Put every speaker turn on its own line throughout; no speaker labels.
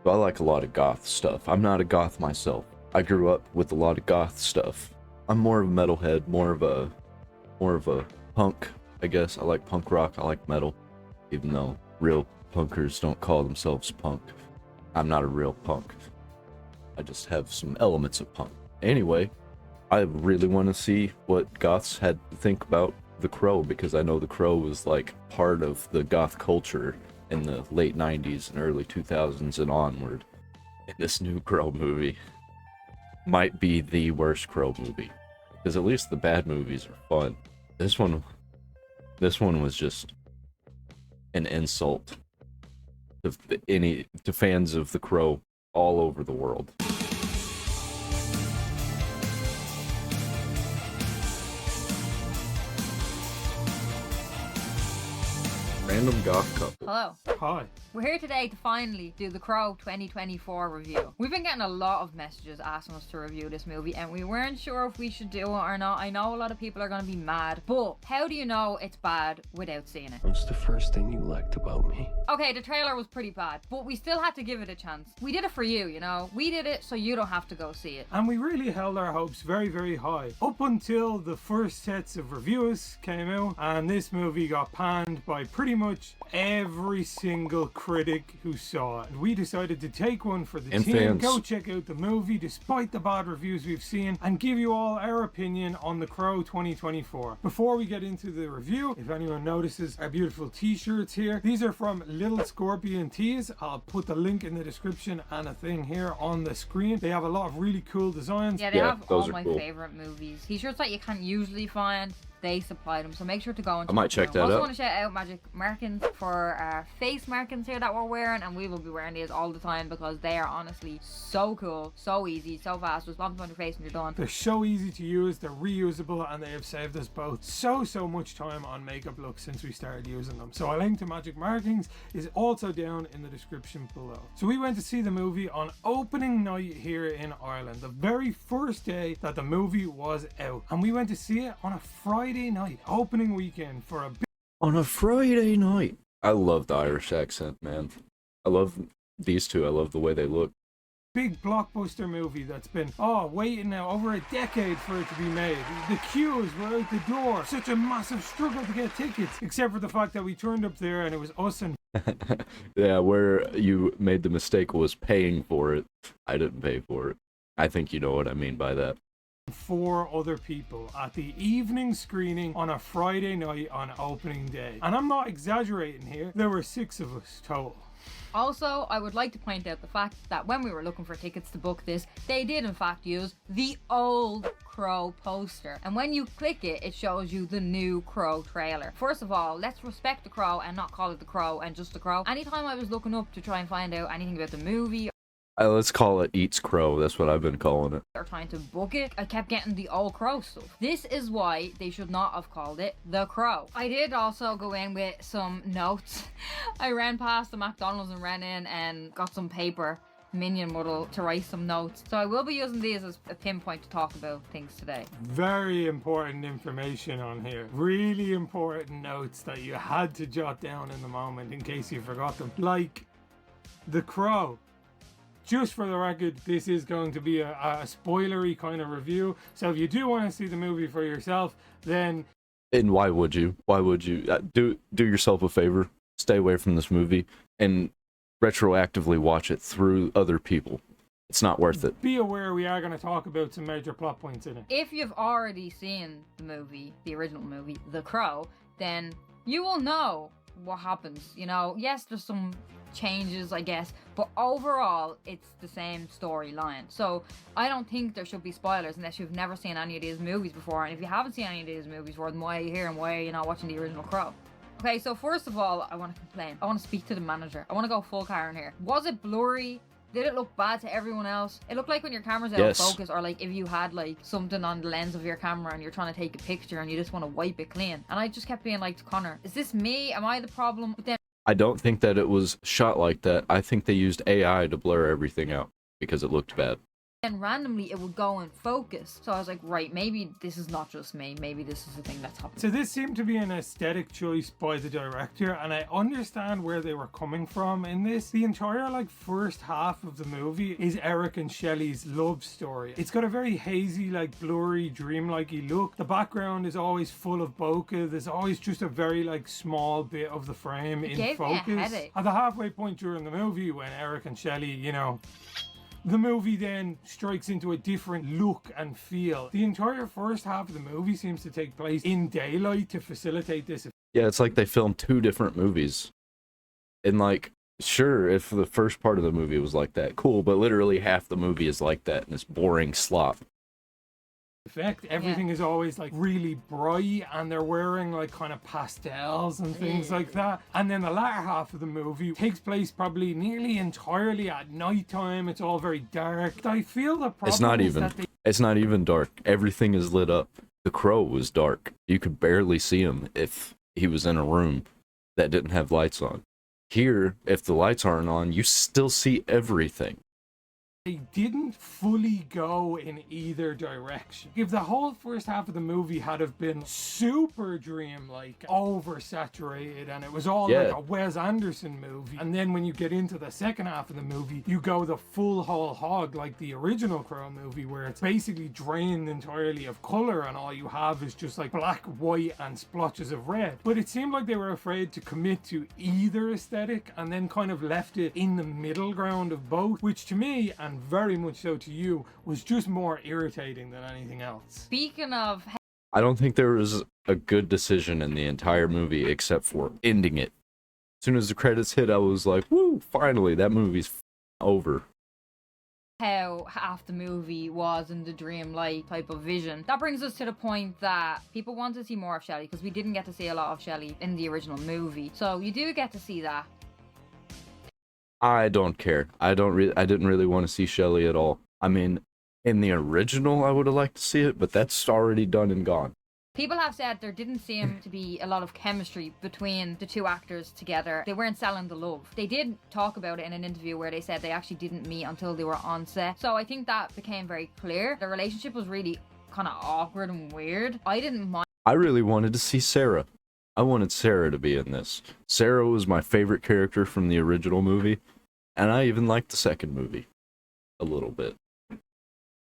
So I like a lot of goth stuff. I'm not a goth myself. I grew up with a lot of goth stuff. I'm more of a metalhead, more of a punk, I guess. I like punk rock, I like metal, even though real punkers don't call themselves punk. I'm not a real punk. I just have some elements of punk. Anyway, I really want to see what goths had to think about The Crow, because I know The Crow was like part of the goth culture in the late 90s and early 2000s and onward. And this new Crow movie might be the worst Crow movie, because at least the bad movies are fun. This one was just an insult to fans of The Crow all over the world. Random Goth Couple.
Hello.
Hi.
We're here today to finally do the Crow 2024 review. We've been getting a lot of messages asking us to review this movie and we weren't sure if we should do it or not. I know a lot of people are going to be mad, but how do you know it's bad without seeing it?
What's the first thing you liked about me?
Okay, the trailer was pretty bad, but we still had to give it a chance. We did it for you, you know? We did it so you don't have to go see it.
And we really held our hopes very, very high. Up until the first sets of reviews came out, and this movie got panned by pretty much every single critic who saw it. We decided to take one for the
And
team,
fans.
go check out the movie despite the bad reviews we've seen, and give you all our opinion on The Crow 2024. Before we get into the review, if anyone notices our beautiful t-shirts here, these are from Little Scorpion Tees. I'll put the link in the description and a thing here on the screen. They have a lot of really cool designs.
Yeah, they
Yeah,
have
those
all
are
my
cool.
favorite movies. T-shirts that you can't usually find. They supply them, so make sure to go and
I might check that
also
out.
want to shout out Magic Markings for our face markings here that we're wearing, and we will be wearing these all the time because they are honestly so cool, so easy, so fast. Just lump them on your face and you're done.
They're so easy to use, they're reusable, and they have saved us both so much time on makeup looks since we started using them. So a link to Magic Markings is also down in the description below. So we went to see the movie on opening night here in Ireland, the very first day that the movie was out. And we went to see it on a Friday night, opening weekend, for a
On a Friday night. I love the Irish accent, man. I love these two. I love the way they look.
big blockbuster movie that's been waiting now over a decade for it to be made. The queues were out the door. Such a massive struggle to get tickets, except for the fact that we turned up there and it was us and
Yeah, where you made the mistake was paying for it. I didn't pay for it. I think you know what I mean by that.
4 other people at the evening screening on a Friday night on opening day. And I'm not exaggerating here, there were 6 of us total.
Also, I would like to point out the fact that when we were looking for tickets to book this, they did in fact use the old Crow poster. And when you click it, it shows you the new Crow trailer. First of all, let's respect the Crow and not call it the Crow and just the Crow. Anytime I was looking up to try and find out anything about the movie
Let's call it Eats Crow. That's what I've been calling it.
or trying to book it, I kept getting the old Crow stuff. This is why they should not have called it The Crow. I did also go in with some notes. I ran past the McDonald's and ran in and got some paper, minion muddle, to write some notes. So I will be using these as a pinpoint to talk about things today.
Very important information on here. Really important notes that you had to jot down in the moment in case you forgot them. Like The Crow. Just for the record, this is going to be a spoilery kind of review. So if you do want to see the movie for yourself, then
And why would you? Why would you? Do yourself a favor. Stay away from this movie and retroactively watch it through other people. It's not worth it.
be aware we are going to talk about some major plot points in it.
If you've already seen the movie, the original movie, The Crow, then you will know what happens. You know, yes, there's some changes, I guess, but overall it's the same storyline. So I don't think there should be spoilers unless you've never seen any of these movies before, and if you haven't seen any of these movies before, then why are you here and why are you not watching the original Crow? Okay, so first of all, I want to complain. I want to speak to the manager. I want to go full Karen here. Was it blurry? Did it look bad to everyone else? It looked like when your camera's out of
Yes.
focus, or like if you had like something on the lens of your camera and you're trying to take a picture and you just want to wipe it clean. And I just kept being like to Connor, is this me? Am I the problem? But then
I don't think that it was shot like that. I think they used AI to blur everything out because it looked bad.
then randomly it would go in focus. So I was like, right, maybe this is not just me. Maybe this is the thing that's happening.
So this seemed to be an aesthetic choice by the director, and I understand where they were coming from in this. The entire like first half of the movie is Eric and Shelley's love story. It's got a very hazy, like blurry, dreamlike-y look. The background is always full of bokeh. There's always just a very like small bit of the frame in
gave me a
focus.
headache.
At the halfway point during the movie, when Eric and Shelley, you know, the movie then strikes into a different look and feel. The entire first half of the movie seems to take place in daylight to facilitate this.
Yeah, it's like they filmed 2 different movies. And like, sure, if the first part of the movie was like that, cool, but literally half the movie is like that, and it's boring slop.
Effect. Everything is always like really bright, and they're wearing like kind of pastels and things like that. And then the latter half of the movie takes place probably nearly entirely at nighttime. It's all very dark. I feel the problem
It's not even dark. Everything is lit up. The Crow was dark. You could barely see him if he was in a room that didn't have lights on. Here, if the lights aren't on, you still see everything.
They didn't fully go in either direction. If the whole first half of the movie had have been super dreamlike, oversaturated, and it was all like a Wes Anderson movie, and then when you get into the second half of the movie, you go the full whole hog like the original Crow movie, where it's basically drained entirely of color and all you have is just like black, white, and splotches of red. But it seemed like they were afraid to commit to either aesthetic and then kind of left it in the middle ground of both, which to me, and very much so to you, was just more irritating than anything else.
Speaking of,
I don't think there was a good decision in the entire movie except for ending it. As soon as the credits hit, I was like, woo, finally, that movie's over.
How half the movie was in the dreamlike type of vision. That brings us to the point that people want to see more of Shelley, because we didn't get to see a lot of Shelley in the original movie. So you do get to see that.
I don't care. I didn't really want to see Shelley at all. I mean, in the original, I would have liked to see it, but that's already done and gone.
People have said there didn't seem to be a lot of chemistry between the 2 actors together. They weren't selling the love. They did talk about it in an interview where they said they actually didn't meet until they were on set. So I think that became very clear. The relationship was really kind of awkward and weird. I didn't mind.
I really wanted to see Sarah. I wanted Sarah to be in this. Sarah was my favorite character from the original movie, and I even liked the second movie a little bit.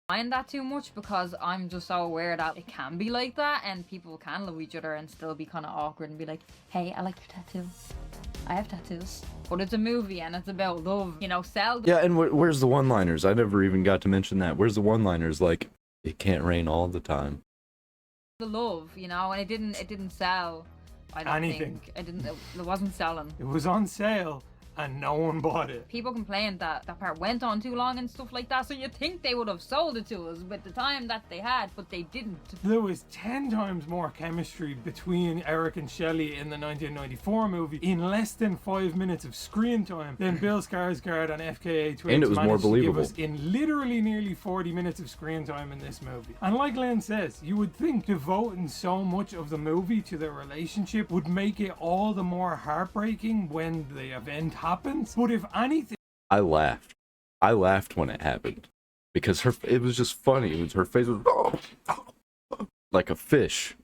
Mind that too much, because I'm just so aware that it can be like that and people can love each other and still be kind of awkward and be like, hey, I like your tattoo. I have tattoos. But it's a movie and it's about love, you know, sell the—
Yeah, and where's the one-liners? I never even got to mention that. Where's the one-liners like, it can't rain all the time?
the love, you know, and it didn't sell. I don't
Anything.
think it wasn't selling.
It was on sale and no one bought it.
People complained that that part went on too long and stuff like that, so you'd think they would have sold it to us with the time that they had, but they didn't.
There was 10 times more chemistry between Eric and Shelley in the 1994 movie in less than 5 minutes of screen time than Bill Skarsgård and FKA Twigs
And it was more
managed to give
believable.
us in literally nearly 40 minutes of screen time in this movie. And like Lynn says, you would think devoting so much of the movie to their relationship would make it all the more heartbreaking when the event happens. But if anything,
I laughed. I laughed when it happened because it was just funny. It was her face was like a fish.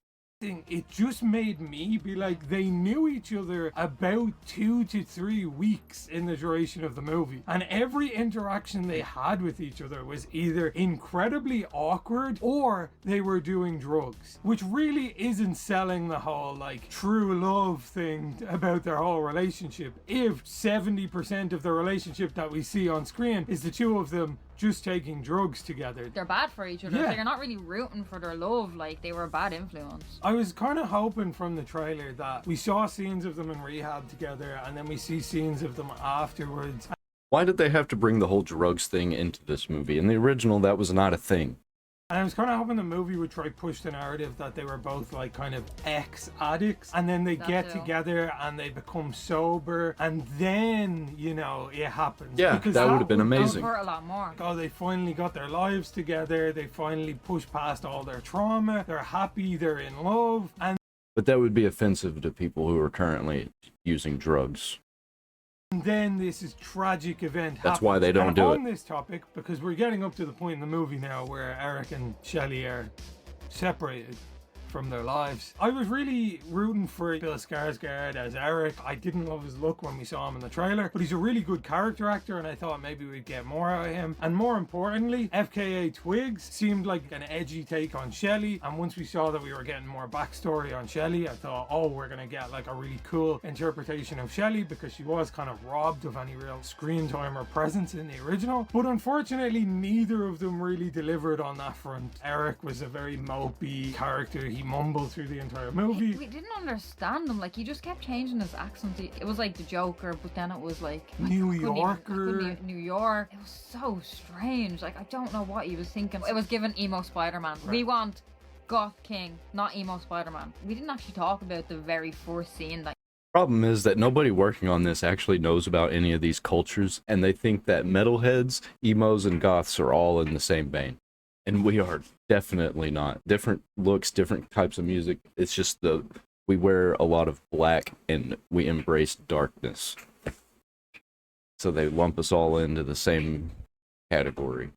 it just made me be like, they knew each other about 2 to 3 weeks in the duration of the movie, and every interaction they had with each other was either incredibly awkward or they were doing drugs, which really isn't selling the whole like true love thing about their whole relationship if 70% of the relationship that we see on screen is the two of them just taking drugs together.
They're bad for each other,
Yeah.
so you're not really rooting for their love, like they were a bad influence.
I was kind of hoping from the trailer that we saw scenes of them in rehab together and then we see scenes of them afterwards.
Why did they have to bring the whole drugs thing into this movie? In the original, that was not a thing.
And I was kind of hoping the movie would try push the narrative that they were both like kind of ex-addicts, and then they
That
get
too.
together and they become sober, and then, you know, it happens.
Yeah,
Because
that would have been
would-
amazing.
Hurt a lot more.
Oh, they finally got their lives together, they finally pushed past all their trauma, they're happy, they're in love, and
But that would be offensive to people who are currently using drugs.
And then this tragic event happens.
That's why they don't
and
do
on
it.
this topic, because we're getting up to the point in the movie now where Eric and Shelley are separated from their lives. I was really rooting for Bill Skarsgård as Eric. I didn't love his look when we saw him in the trailer, but he's a really good character actor, and I thought maybe we'd get more out of him. And more importantly, FKA Twigs seemed like an edgy take on Shelley, and once we saw that we were getting more backstory on Shelley, I thought, oh, we're gonna get like a really cool interpretation of Shelley, because she was kind of robbed of any real screen time or presence in the original. But unfortunately, neither of them really delivered on that front. Eric was a very mopey character. He mumbled through the entire movie.
We didn't understand him. Like, he just kept changing his accent. It was like the Joker, but then it was like
New
Yorker.
Yorker.
New York. It was so strange. Like, I don't know what he was thinking. It was given emo Spider-Man.
Right.
We want Goth King, not emo Spider-Man. We didn't actually talk about the very first scene that
Problem is that nobody working on this actually knows about any of these cultures, and they think that metalheads, emos, and goths are all in the same vein. And we are definitely not. Different looks, different types of music. It's just we wear a lot of black and we embrace darkness. So they lump us all into the same category.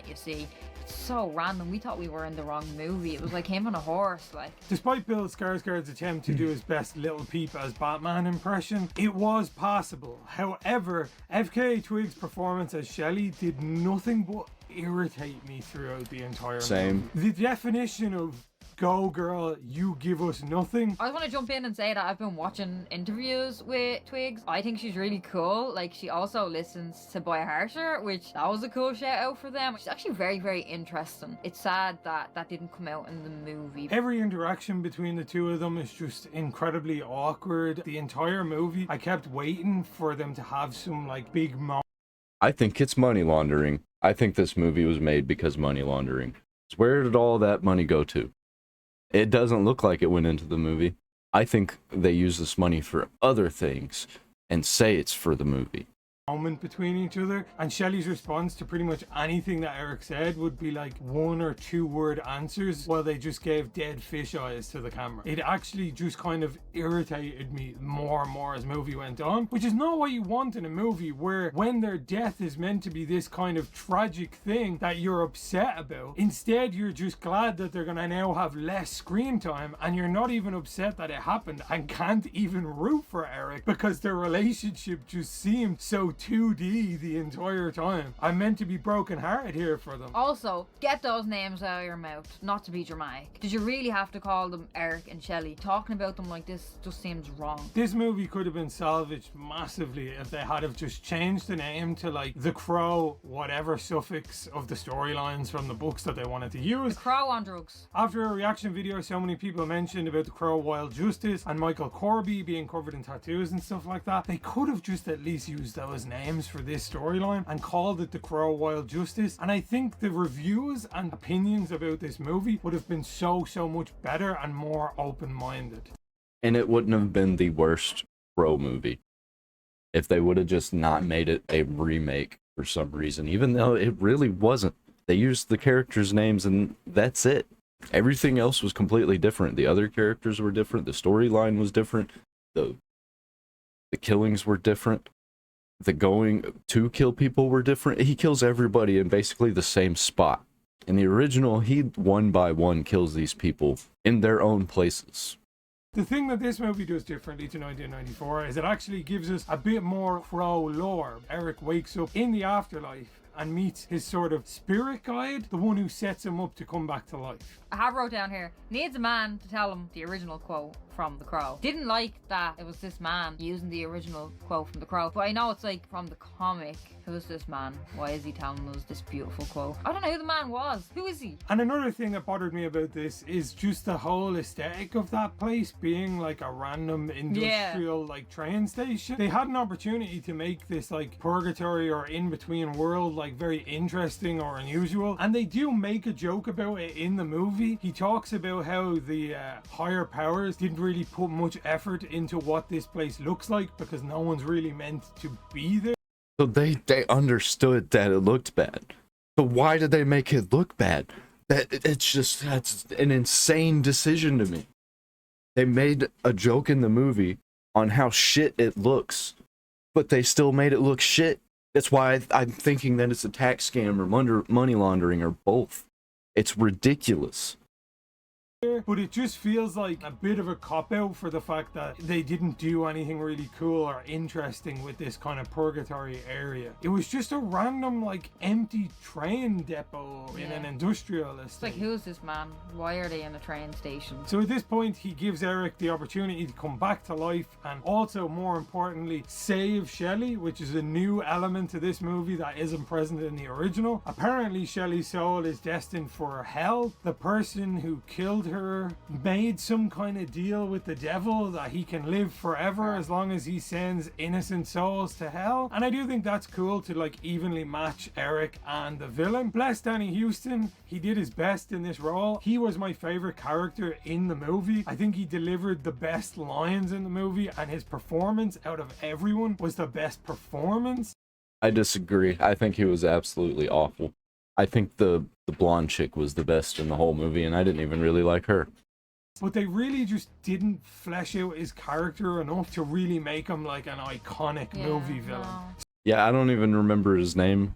you see. It's so random. We thought we were in the wrong movie. It was like him on a horse, like.
Despite Bill Skarsgård's attempt to do his best Little Peep as Batman impression, it was passable. However, FKA Twig's performance as Shelley did nothing but irritate me throughout the entire
Same.
movie. The definition of "go girl, you give us nothing."
I just want to jump in and say that I've been watching interviews with Twigs. I think she's really cool. Like, she also listens to Boy Harsher, which that was a cool shout out for them. She's actually very, very interesting. It's sad that that didn't come out in the movie.
Every interaction between the two of them is just incredibly awkward. The entire movie, I kept waiting for them to have some like big moment.
I think it's money laundering. I think this movie was made because money laundering. So where did all that money go to? It doesn't look like it went into the movie. I think they use this money for other things and say it's for the movie.
Moment between each other, and Shelley's response to pretty much anything that Eric said would be like 1 or 2 word answers, while they just gave dead fish eyes to the camera. It actually just kind of irritated me more and more as the movie went on, which is not what you want in a movie where when their death is meant to be this kind of tragic thing that you're upset about. Instead, you're just glad that they're gonna now have less screen time, and you're not even upset that it happened and can't even root for Eric because their relationship just seemed so 2D the entire time. I'm meant to be brokenhearted here for them.
Also, get those names out of your mouth, not to be dramatic. Did you really have to call them Eric and Shelley? Talking about them like this just seems wrong.
This movie could have been salvaged massively if they had have just changed the name to like The Crow, whatever suffix of the storylines from the books that they wanted to use.
The Crow on drugs.
After a reaction video so many people mentioned about The Crow Wild Justice and Michael Corby being covered in tattoos and stuff like that, they could have just at least used those names for this storyline and called it The Crow Wild Justice, and I think the reviews and opinions about this movie would have been so much better and more open-minded.
And it wouldn't have been the worst Crow movie if they would have just not made it a remake for some reason, even though it really wasn't. They used the characters' names and that's it. Everything else was completely different. The other characters were different. The storyline was different. The killings were different. The going to kill people were different. He kills everybody in basically the same spot. In the original, he one by one kills these people in their own places.
The thing that this movie does differently to 1994 is it actually gives us a bit more Crow lore. Eric wakes up in the afterlife and meets his sort of spirit guide, the one who sets him up to come back to life.
I have wrote down here, needs a man to tell him the original quote from The Crow. Didn't like that it was this man using the original quote from The Crow, but I know it's like from the comic. Who is this man? Why is he telling us this beautiful quote? I don't know who the man was. Who is he?
And another thing that bothered me about this is just the whole aesthetic of that place being like a random industrial like train station. They had an opportunity to make this like purgatory or in-between world like very interesting or unusual, and they do make a joke about it in the movie. He talks about how the higher powers didn't really put much effort into what this place looks like because no one's really meant to be there.
So they understood that it looked bad. So why did they make it look bad? That's an insane decision to me. They made a joke in the movie on how shit it looks. but they still made it look shit. That's why I'm thinking that it's a tax scam or money laundering or both. It's ridiculous.
But it just feels like a bit of a cop-out for the fact that they didn't do anything really cool or interesting with this kind of purgatory area. It was just a random, like, empty train depot in an industrial estate.
It's like, who's this man? Why are they in a train station?
So at this point, he gives Eric the opportunity to come back to life and also, more importantly, save Shelley, which is a new element to this movie that isn't present in the original. Apparently, Shelley's soul is destined for hell. The person who killed her made some kind of deal with the devil that he can live forever as long as he sends innocent souls to hell. And I do think that's cool to like evenly match Eric and the villain. Bless Danny Houston, he did his best in this role. He was my favorite character in the movie. I think he delivered the best lines in the movie, and his performance out of everyone was the best performance.
I disagree. I think he was absolutely awful. I think the blonde chick was the best in the whole movie, and I didn't even really like her.
But they really just didn't flesh out his character enough to really make him like an iconic movie villain.
No.
Yeah, I don't even remember his name.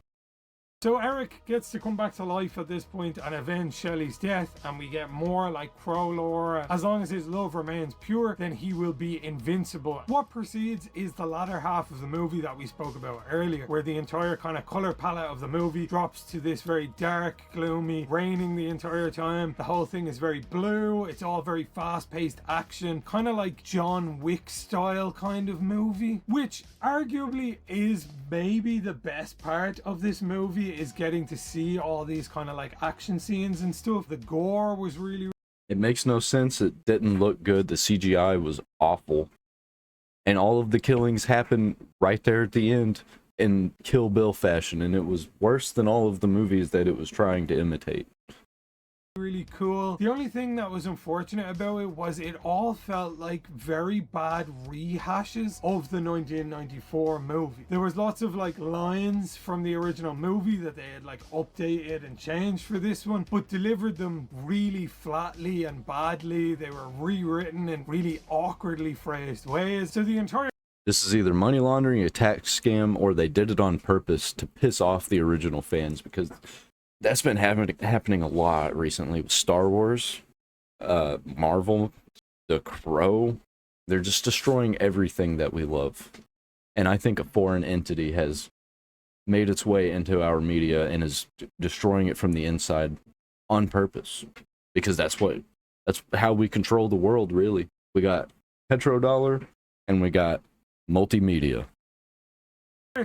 So Eric gets to come back to life at this point and avenge Shelley's death, and we get more like Crow lore. As long as his love remains pure, then he will be invincible. What precedes is the latter half of the movie that we spoke about earlier, where the entire kind of color palette of the movie drops to this very dark, gloomy, raining the entire time. The whole thing is very blue. It's all very fast-paced action, kind of like John Wick style kind of movie, which arguably is maybe the best part of this movie, is getting to see all these kind of like action scenes and stuff. The gore was really...
It makes no sense. It didn't look good. The CGI was awful. And all of the killings happened right there at the end in Kill Bill fashion, and it was worse than all of the movies that it was trying to imitate.
really cool. The only thing that was unfortunate about it was it all felt like very bad rehashes of the 1994 movie. There was lots of like lines from the original movie that they had like updated and changed for this one, but delivered them really flatly and badly. They were rewritten in really awkwardly phrased ways. So the entire...
This is either money laundering, a tax scam, or they did it on purpose to piss off the original fans, because that's been happening a lot recently with Star Wars, Marvel, The Crow. They're just destroying everything that we love. And I think a foreign entity has made its way into our media and is destroying it from the inside on purpose. Because that's how we control the world, really. We got petrodollar and we got multimedia.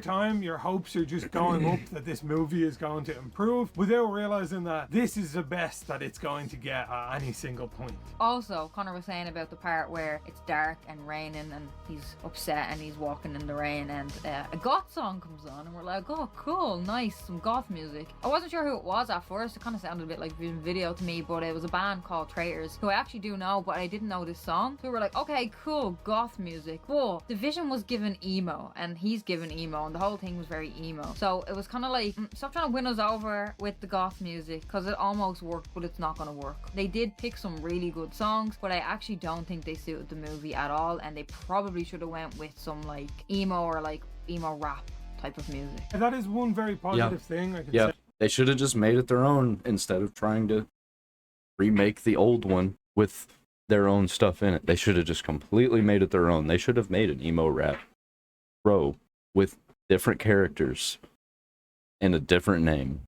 Time your hopes are just going up that this movie is going to improve without realizing that this is the best that it's going to get at any single point.
Also, Connor was saying about the part where it's dark and raining and he's upset and he's walking in the rain, and a goth song comes on and we're like, oh cool, nice, some goth music. I wasn't sure who it was at first. It kind of sounded a bit like video to me, but it was a band called Traitors, who I actually do know, but I didn't know this song. So we were like, okay, cool, goth music. Whoa, Division was given emo and he's given emo, and the whole thing was very emo. So it was kind of like, stop trying to win us over with the goth music, because it almost worked, but it's not going to work. They did pick some really good songs, but I actually don't think they suited the movie at all, and they probably should have went with some like emo or like emo rap type of music.
And that is one very positive thing I could say.
They should have just made it their own instead of trying to remake the old one with their own stuff in it. They should have just completely made it their own. They should have made an emo rap Crow with different characters and a different name.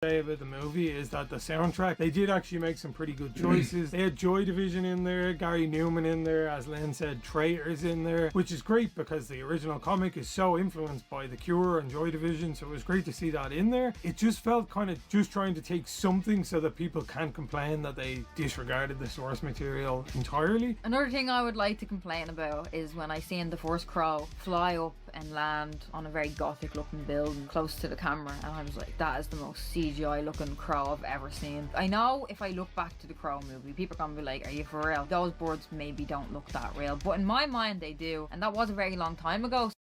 About the movie is that the soundtrack, they did actually make some pretty good choices. They had Joy Division in there, Gary Newman in there, as Lynn said, Traitors in there, which is great because the original comic is so influenced by The Cure and Joy Division, so it was great to see that in there. It just felt kind of just trying to take something so that people can't complain that they disregarded the source material entirely.
Another thing I would like to complain about is when I seen the first Crow fly up and land on a very gothic looking building close to the camera, and I was like, that is the most CGI looking crow I've ever seen. I know if I look back to the Crow movie, people are gonna be like, are you for real? Those birds maybe don't look that real, but in my mind they do, and that was a very long time ago.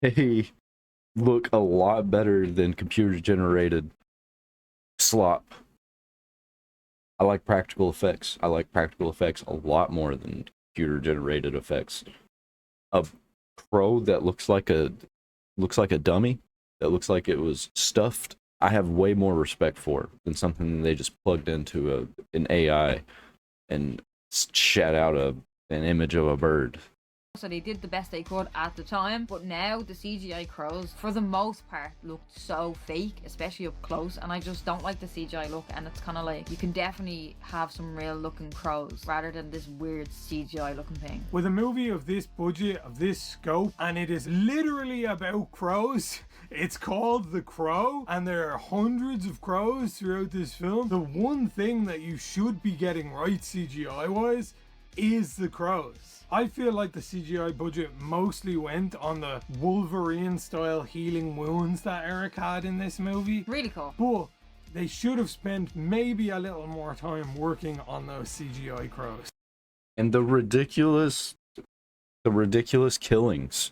They look a lot better than computer generated slop. I like practical effects. I like practical effects a lot more than computer generated effects. crow that looks like a dummy, that looks like it was stuffed, I have way more respect for than something they just plugged into an AI and shat out an image of a bird.
So they did the best they could at the time, but now the CGI crows, for the most part, looked so fake, especially up close, and I just don't like the CGI look, and it's kind of like, you can definitely have some real looking crows, rather than this weird CGI looking thing.
With a movie of this budget, of this scope, and it is literally about crows, it's called The Crow, and there are hundreds of crows throughout this film, the one thing that you should be getting right CGI-wise is the crows. I feel like the CGI budget mostly went on the Wolverine style healing wounds that Eric had in this movie.
Really cool.
But they should have spent maybe a little more time working on those CGI crows.
And the ridiculous killings.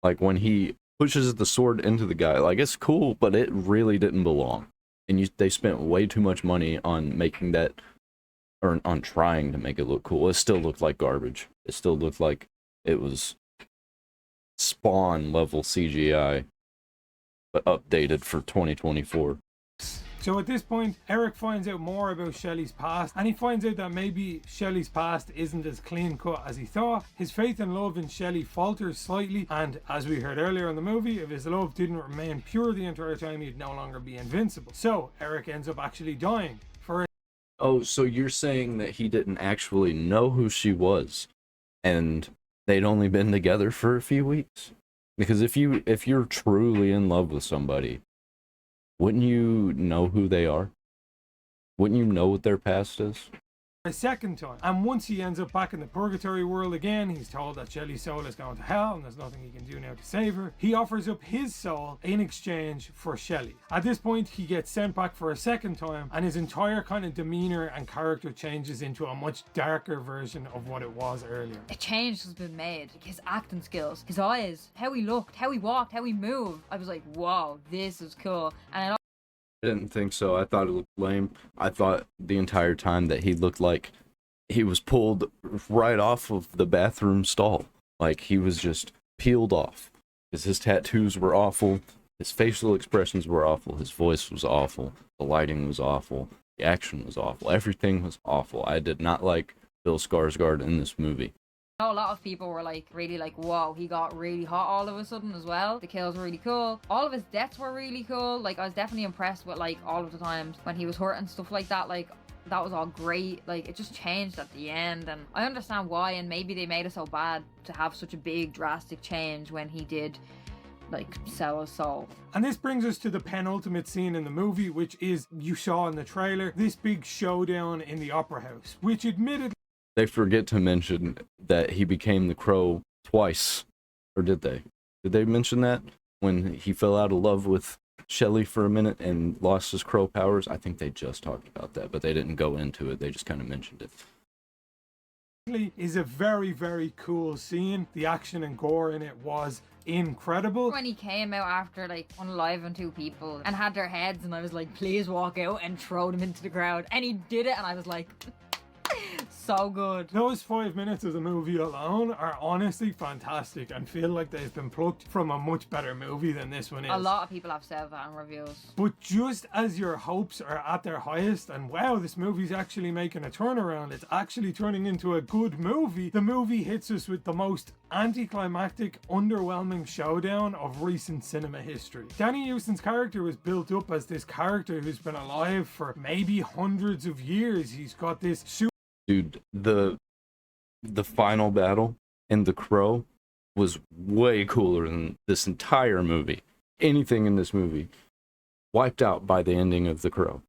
Like when he pushes the sword into the guy, like it's cool, but it really didn't belong. And they spent way too much money on making that, or on trying to make it look cool. It still looked like garbage. It still looked like it was Spawn level CGI, but updated for 2024.
So at this point, Eric finds out more about Shelley's past, and he finds out that maybe Shelley's past isn't as clean cut as he thought. His faith and love in Shelley falters slightly, and as we heard earlier in the movie, if his love didn't remain pure the entire time, he'd no longer be invincible. So Eric ends up actually dying.
Oh, so you're saying that he didn't actually know who she was, and they'd only been together for a few weeks? Because if you're truly in love with somebody, wouldn't you know who they are? Wouldn't you know what their past is?
A second time, and once he ends up back in the purgatory world again, he's told that Shelley's soul is going to hell and there's nothing he can do now to save her. He offers up his soul in exchange for Shelley. At this point, he gets sent back for a second time, and his entire kind of demeanor and character changes into a much darker version of what it was earlier.
A change has been made. His acting skills, his eyes, how he looked, how he walked, how he moved. I was like, wow, this is cool. And
I didn't think so. I thought it looked lame. I thought the entire time that he looked like he was pulled right off of the bathroom stall. Like he was just peeled off. Because his tattoos were awful. His facial expressions were awful. His voice was awful. The lighting was awful. The action was awful. Everything was awful. I did not like Bill Skarsgård in this movie.
I know a lot of people were like, really like, wow, he got really hot all of a sudden as well. The kills were really cool. All of his deaths were really cool. Like, I was definitely impressed with like all of the times when he was hurt and stuff like that. Like, that was all great. Like, it just changed at the end, and I understand why, and maybe they made it so bad to have such a big drastic change when he did like sell his soul.
And this brings us to the penultimate scene in the movie, which is, you saw in the trailer, this big showdown in the opera house, which admittedly
They forget to mention that he became the Crow twice. Or did they? Did they mention that? When he fell out of love with Shelley for a minute and lost his crow powers? I think they just talked about that, but they didn't go into it. They just kind of mentioned it.
is a very, very cool scene. The action and gore in it was incredible.
When he came out after like unaliving two people and had their heads, and I was like, please walk out and throw them into the crowd, and he did it, and I was like, so good.
Those 5 minutes of the movie alone are honestly fantastic and feel like they've been plucked from a much better movie than this one is.
A lot of people have said that in reviews.
But just as your hopes are at their highest and wow, this movie's actually making a turnaround, it's actually turning into a good movie, the movie hits us with the most anticlimactic, underwhelming showdown of recent cinema history. Danny Houston's character was built up as this character who's been alive for maybe hundreds of years. He's got this
Dude, the final battle in The Crow was way cooler than this entire movie. Anything in this movie wiped out by the ending of The Crow,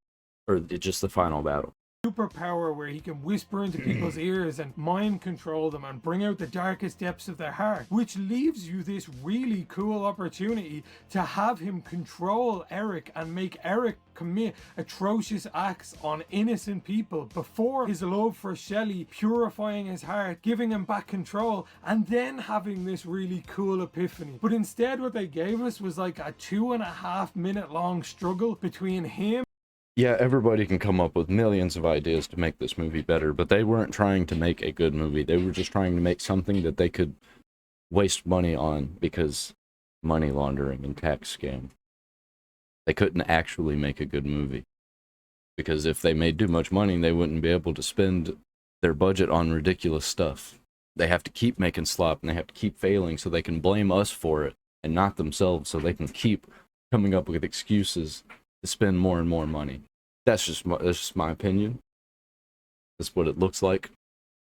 or just the final battle.
superpower where he can whisper into people's ears and mind control them and bring out the darkest depths of their heart, which leaves you this really cool opportunity to have him control Eric and make Eric commit atrocious acts on innocent people before his love for Shelley purifying his heart, giving him back control, and then having this really cool epiphany. But instead what they gave us was like a 2.5 minute long struggle between him.
Yeah, everybody can come up with millions of ideas to make this movie better, but they weren't trying to make a good movie. They were just trying to make something that they could waste money on because money laundering and tax scam. They couldn't actually make a good movie. Because if they made too much money, they wouldn't be able to spend their budget on ridiculous stuff. They have to keep making slop, and they have to keep failing so they can blame us for it and not themselves, so they can keep coming up with excuses to spend more and more money. That's just my opinion. That's what it looks like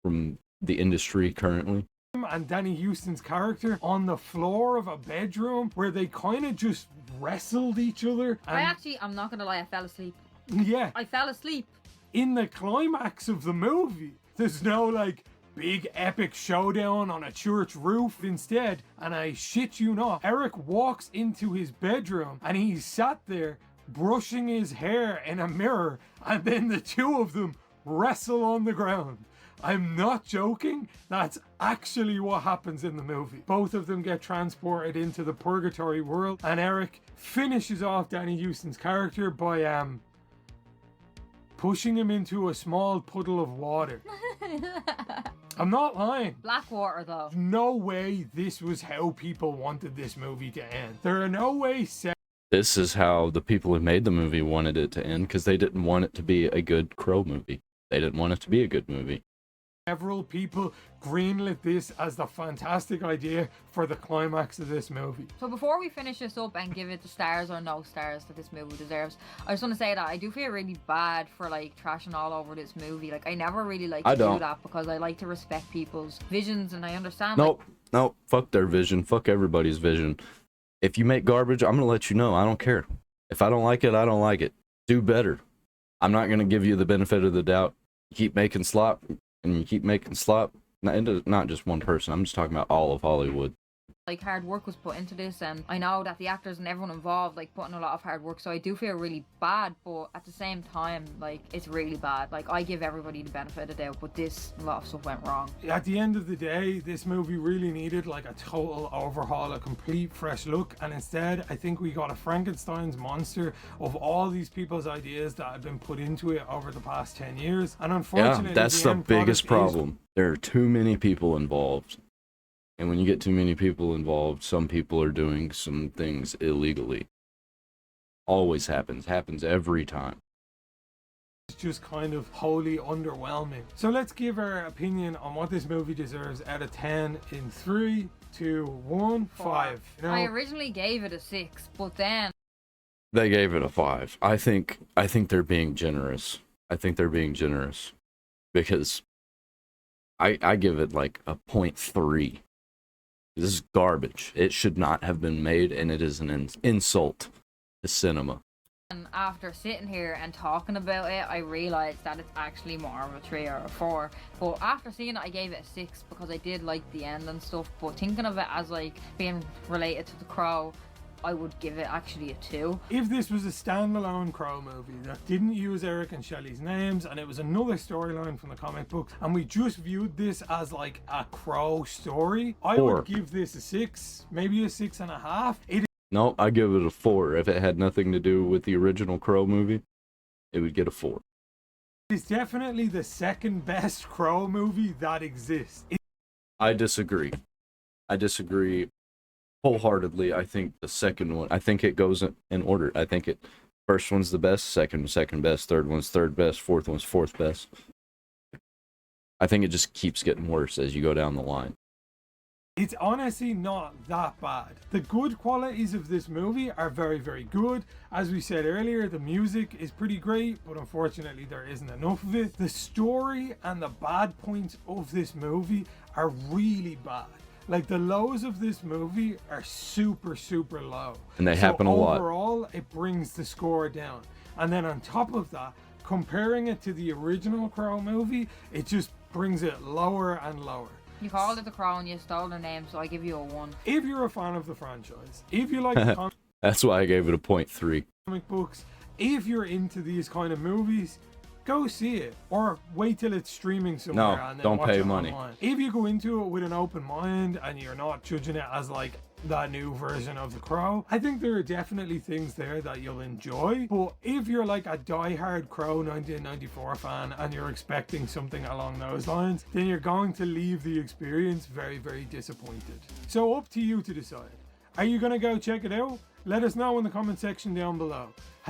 from the industry currently.
And Danny Houston's character on the floor of a bedroom where they kind of just wrestled each other. And
I'm not gonna lie, I fell asleep.
yeah,
I fell asleep.
in the climax of the movie, there's no like big epic showdown on a church roof. Instead, and I shit you not, Eric walks into his bedroom and he's sat there brushing his hair in a mirror, and then the two of them wrestle on the ground. I'm not joking. That's actually what happens in the movie. Both of them get transported into the purgatory world, and Eric finishes off Danny Houston's character by pushing him into a small puddle of water. I'm not lying.
Black water though.
No way this was how people wanted this movie to end. There are no way
This is how the people who made the movie wanted it to end, because they didn't want it to be a good Crow movie. They didn't want it to be a good movie.
several people greenlit this as the fantastic idea for the climax of this movie.
So before we finish this up and give it the stars or no stars that this movie deserves, I just want to say that I do feel really bad for like trashing all over this movie. Like I never really like to do that because I like to respect people's visions, and I understand.
Nope, fuck their vision, fuck everybody's vision. If you make garbage, I'm gonna let you know. I don't care. If I don't like it, I don't like it. Do better. I'm not gonna give you the benefit of the doubt. You keep making slop, and you keep making slop. Not just one person. I'm just talking about all of Hollywood.
Like hard work was put into this, and I know that the actors and everyone involved like put in a lot of hard work, so I do feel really bad, but at the same time like it's really bad. Like I give everybody the benefit of the doubt, but a lot of stuff went wrong.
At the end of the day, this movie really needed like a total overhaul, a complete fresh look, and instead I think we got a Frankenstein's monster of all these people's ideas that have been put into it over the past 10 years, and unfortunately
that's the biggest problem. There are too many people involved. And when you get too many people involved, some people are doing some things illegally. Always happens every time.
It's just kind of wholly underwhelming. So let's give our opinion on what this movie deserves out of 10 in 3, 2, 1, 5. You know,
I originally gave it a 6, but then
they gave it a 5. I think they're being generous. Because I give it like a 0.3. This is garbage. It should not have been made, and it is an insult to cinema.
and after sitting here and talking about it, I realised that it's actually more of a 3 or a 4. But after seeing it, I gave it a 6 because I did like the end and stuff. But thinking of it as like being related to The Crow, I would give it actually a 2.
if this was a standalone Crow movie that didn't use Eric and Shelley's names, and it was another storyline from the comic books, and we just viewed this as like a Crow story, I
4.
would give this a 6, maybe a 6.5. It
No, I give it a 4. If it had nothing to do with the original Crow movie, it would get a 4.
is definitely the second best Crow movie that exists.
I disagree wholeheartedly. I think the second one, I think it goes in order. I think first one's the best, second best, third one's third best, fourth one's fourth best. I think it just keeps getting worse as you go down the line.
It's honestly not that bad. The good qualities of this movie are very, very good. As we said earlier, the music is pretty great, but unfortunately there isn't enough of it. The story and the bad points of this movie are really bad. Like the lows of this movie are super, super low.
And they happen a lot.
Overall, it brings the score down. And then on top of that, comparing it to the original Crow movie, it just brings it lower and lower.
You called it The Crow and you stole their name, so I give you a 1.
If you're a fan of the franchise, if you like the
That's why I gave it a 0.3.
comic books, if you're into these kind of movies, go see it, or wait till it's streaming somewhere.
No,
and then
don't
watch
pay
it
money.
online. If you go into it with an open mind and you're not judging it as like that new version of The Crow. I think there are definitely things there that you'll enjoy, but if you're like a die-hard Crow 1994 fan and you're expecting something along those lines, then you're going to leave the experience very, very disappointed. So up to you to decide. Are you gonna go check it out? Let us know in the comment section down below.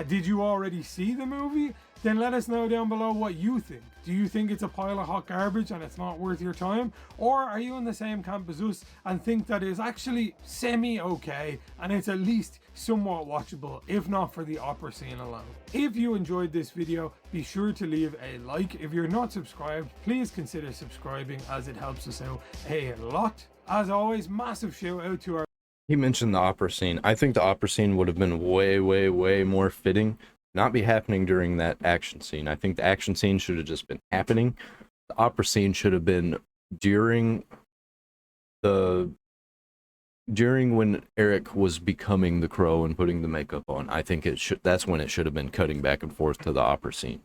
Did you already see the movie? Then let us know down below what you think. Do you think it's a pile of hot garbage and it's not worth your time? Or are you in the same camp as us and think that it's actually semi-okay and it's at least somewhat watchable, if not for the opera scene alone? If you enjoyed this video, be sure to leave a like. If you're not subscribed, please consider subscribing as it helps us out a lot. As always, massive shout out to our...
He mentioned the opera scene. I think the opera scene would have been way, way, way more fitting. Not be happening during that action scene. I think the action scene should have just been happening. The opera scene should have been during when Eric was becoming the Crow and putting the makeup on. I think that's when it should have been cutting back and forth to the opera scene.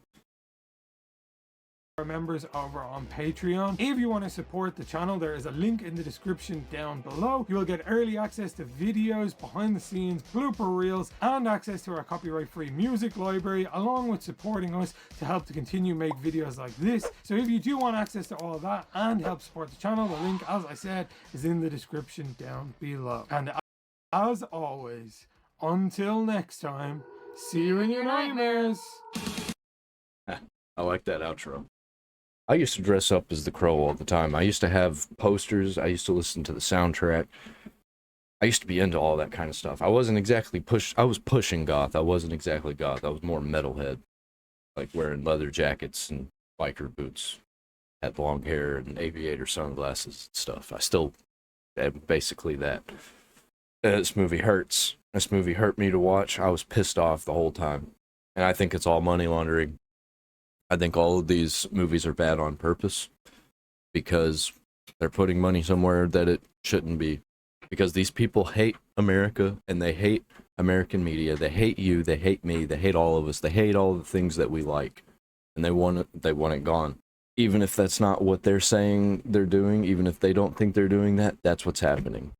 Members over on Patreon. If you want to support the channel, there is a link in the description down below. You will get early access to videos, behind the scenes, blooper reels, and access to our copyright free music library, along with supporting us to help to continue make videos like this. So if you do want access to all of that and help support the channel, the link, as I said, is in the description down below. And as always, until next time, see you in your nightmares.
I like that outro. I used to dress up as the Crow all the time. I used to have posters. I used to listen to the soundtrack. I used to be into all that kind of stuff. I wasn't exactly I was pushing goth. I wasn't exactly goth. I was more metalhead. Like wearing leather jackets and biker boots. Had long hair and aviator sunglasses and stuff. I still am basically that. This movie hurts. This movie hurt me to watch. I was pissed off the whole time. And I think it's all money laundering. I think all of these movies are bad on purpose because they're putting money somewhere that it shouldn't be. Because these people hate America and they hate American media. They hate you. They hate me. They hate all of us. They hate all the things that we like, and they want it gone. Even if that's not what they're saying they're doing, even if they don't think they're doing that, that's what's happening.